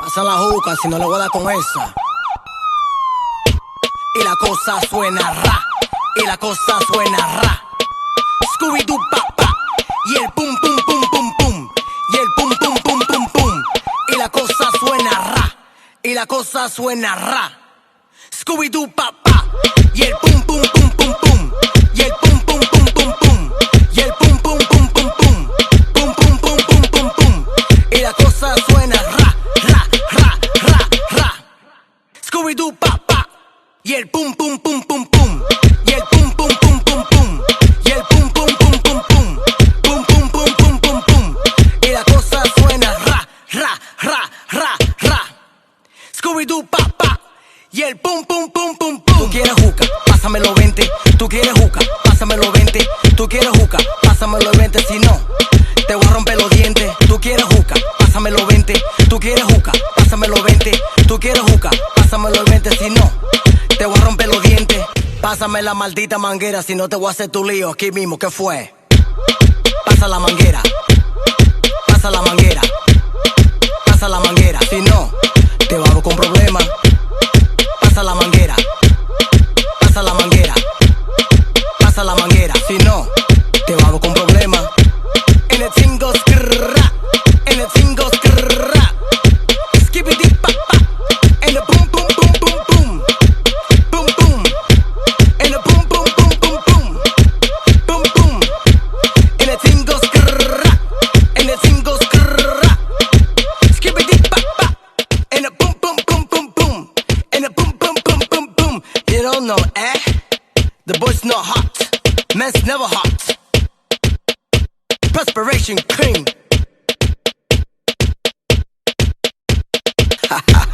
Pasa la juca si no le voy a dar con esa. Y la cosa suena ra. Y la cosa suena ra. Scooby-Doo pa pa. Y el pum pum pum pum pum. Y el pum pum pum pum pum. Y la cosa suena ra. Y la cosa suena ra. Scooby-Doo pa pa. Y el pum pum pum pum pum. Y el pum pum pum pum pum. Y el pum pum pum pum pum. Pum pum pum pum pum pum. Y la cosa suena ra ra ra ra ra. Scooby-Doo pa pa. Y el pum pum pum pum pum. Y el pum pum pum pum pum. Y el pum pum pum pum pum. Pum pum pum pum pum pum. Y la cosa suena ra ra ra ra ra. Scooby-Doo pa pa. Y el pum pum pum pum pum. Tú quieres juca, pásamelo 20. Tú quieres juca, pásamelo 20. Tú quieres juca, pásamelo 20. Si no, te voy a romper los dientes. Tú quieres juca, pásamelo 20. Tú quieres juca, pásamelo 20. Tú quieres juca, pásamelo 20. Si no, te voy a romper los dientes. Pásame la maldita manguera, si no te voy a hacer tu lío aquí mismo. ¿Qué fue? Pasa la manguera. Pasa la manguera. Pasa la manguera. Si no, te hago con problemas. Pasa la manguera. Pasa la manguera. Pasa la manguera. Si no, te hago con problemas. En el tingo skrrra. En el tingo skrrra. Skibidi pa pa. En el boom boom boom boom boom. Boom boom. En el boom boom boom boom boom. Boom boom. En el tingo skrrra. En el tingo skrrra. Skibidi pa pa. En el boom boom boom boom boom. En el boom boom boom boom boom. You don't know, eh? The boy's not hot. Man's never hot. Perspiration cream. Ha ha.